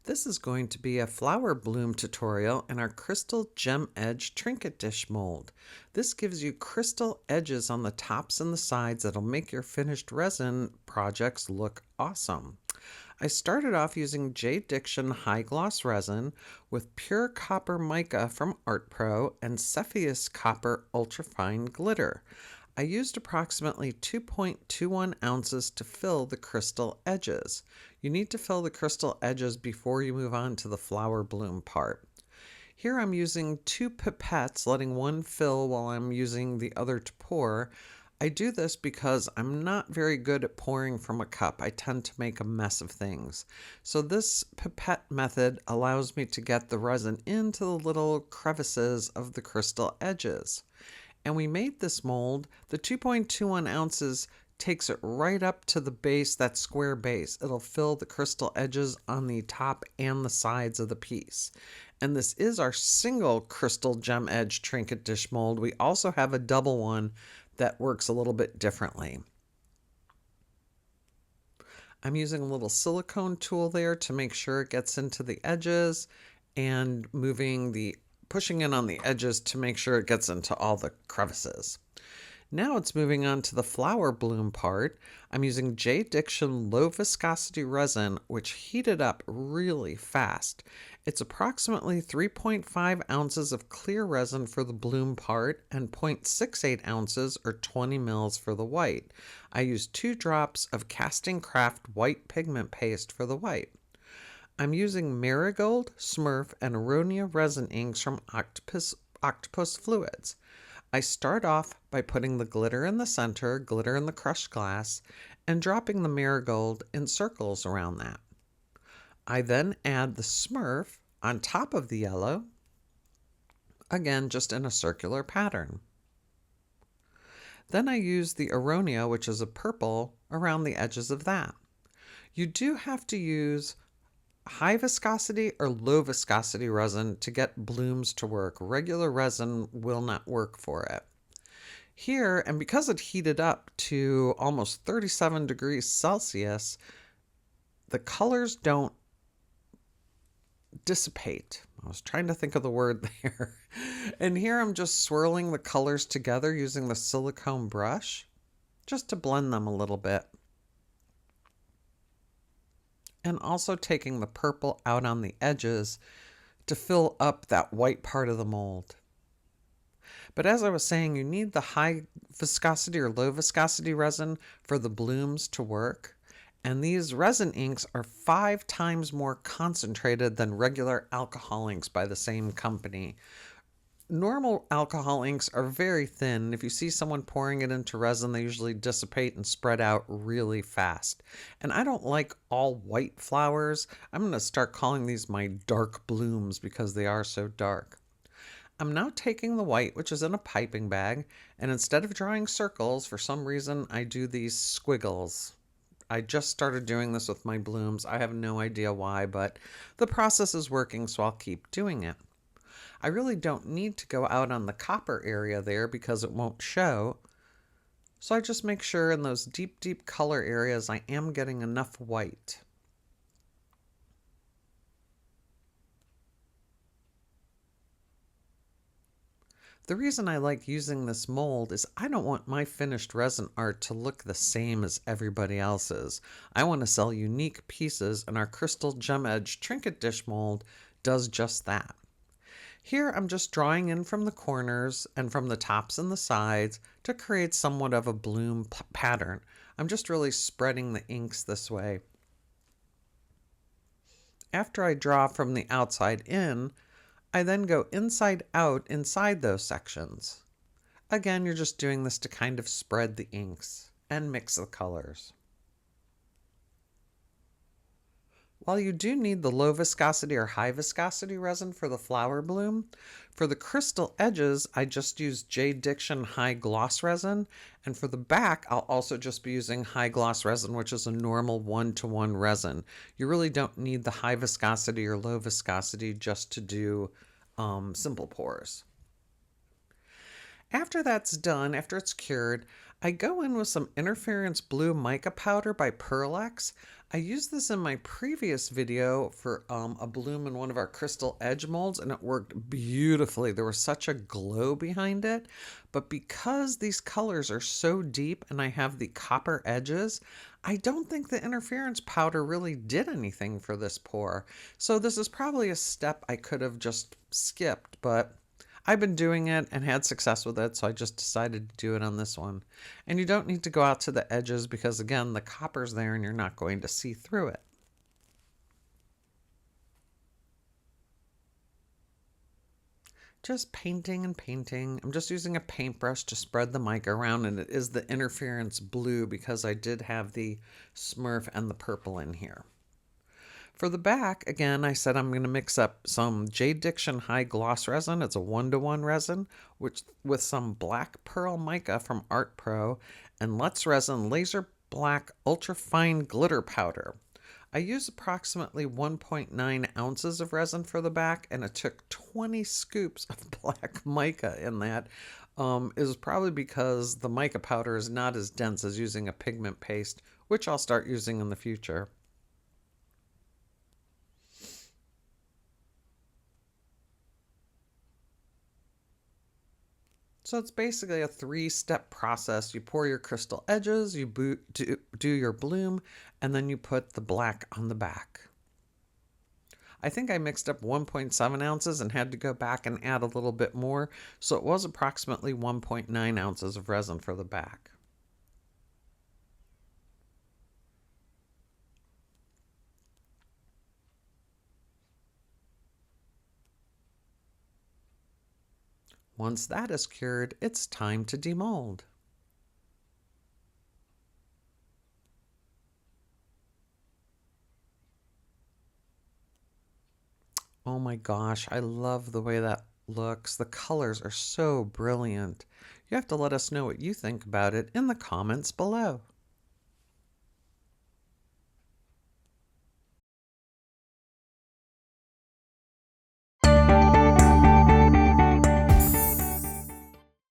This is going to be a flower bloom tutorial in our crystal gem edge trinket dish mold. This gives you crystal edges on the tops and the sides that'll make your finished resin projects look awesome. I started off using JDiction high gloss resin with pure copper mica from Art Pro and Cepheus copper ultrafine glitter. I used approximately 2.21 ounces to fill the crystal edges. You need to fill the crystal edges before you move on to the flower bloom part. Here I'm using 2 pipettes, letting one fill while I'm using the other to pour. I do this because I'm not very good at pouring from a cup. I tend to make a mess of things. So this pipette method allows me to get the resin into the little crevices of the crystal edges. And we made this mold. The 2.21 ounces takes it right up to the base, that square base. It'll fill the crystal edges on the top and the sides of the piece. And this is our single crystal gem edge trinket dish mold. We also have a double one that works a little bit differently. I'm using a little silicone tool there to make sure it gets into the edges and pushing in on the edges to make sure it gets into all the crevices. Now it's moving on to the flower bloom part. I'm using JDiction low viscosity resin, which heated up really fast. It's approximately 3.5 ounces of clear resin for the bloom part and 0.68 ounces or 20 mils for the white. I used 2 drops of Castin Craft white pigment paste for the white. I'm using Marigold, Smurf, and Aronia resin inks from Octopus fluids. I start off by putting the glitter in the center, glitter in the crushed glass, and dropping the Marigold in circles around that. I then add the Smurf on top of the yellow, again just in a circular pattern. Then I use the Aronia, which is a purple, around the edges of that. You do have to use high viscosity or low viscosity resin to get blooms to work. Regular resin will not work for it. Here, and because it heated up to almost 37 degrees Celsius, the colors don't dissipate. I was trying to think of the word there. And here I'm just swirling the colors together using the silicone brush just to blend them a little bit. And also taking the purple out on the edges to fill up that white part of the mold. But as I was saying, you need the high viscosity or low viscosity resin for the blooms to work. And these resin inks are 5 times more concentrated than regular alcohol inks by the same company. Normal alcohol inks are very thin. If you see someone pouring it into resin, they usually dissipate and spread out really fast. And I don't like all white flowers. I'm going to start calling these my dark blooms because they are so dark. I'm now taking the white, which is in a piping bag, and instead of drawing circles, for some reason I do these squiggles. I just started doing this with my blooms. I have no idea why, but the process is working, so I'll keep doing it. I really don't need to go out on the copper area there because it won't show. So I just make sure in those deep, deep color areas I am getting enough white. The reason I like using this mold is I don't want my finished resin art to look the same as everybody else's. I want to sell unique pieces, and our crystal gem edge trinket dish mold does just that. Here I'm just drawing in from the corners and from the tops and the sides to create somewhat of a bloom pattern. I'm just really spreading the inks this way. After I draw from the outside in, I then go inside out inside those sections. Again, you're just doing this to kind of spread the inks and mix the colors. While you do need the low viscosity or high viscosity resin for the flower bloom, for the crystal edges, I just use JDiction high gloss resin, and for the back, I'll also just be using high gloss resin, which is a normal 1-to-1 resin. You really don't need the high viscosity or low viscosity just to do simple pours. After that's done, after it's cured, I go in with some interference blue mica powder by Pearl X. I used this in my previous video for a bloom in one of our crystal edge molds, and it worked beautifully. There was such a glow behind it. But because these colors are so deep and I have the copper edges, I don't think the interference powder really did anything for this pour. So this is probably a step I could have just skipped, but I've been doing it and had success with it, so I just decided to do it on this one. And you don't need to go out to the edges because, again, the copper's there and you're not going to see through it. Just painting and painting. I'm just using a paintbrush to spread the mica around, and it is the interference blue because I did have the Smurf and the purple in here. For the back, again, I said I'm going to mix up some JDiction High Gloss Resin. It's a 1-to-1 resin with some black pearl mica from Art Pro and Let's Resin Laser Black Ultra Fine Glitter Powder. I used approximately 1.9 ounces of resin for the back, and it took 20 scoops of black mica in that. It was probably because the mica powder is not as dense as using a pigment paste, which I'll start using in the future. So it's basically a 3-step process. You pour your crystal edges, you do your bloom, and then you put the black on the back. I think I mixed up 1.7 ounces and had to go back and add a little bit more, so it was approximately 1.9 ounces of resin for the back. Once that is cured, it's time to demold. Oh my gosh, I love the way that looks. The colors are so brilliant. You have to let us know what you think about it in the comments below.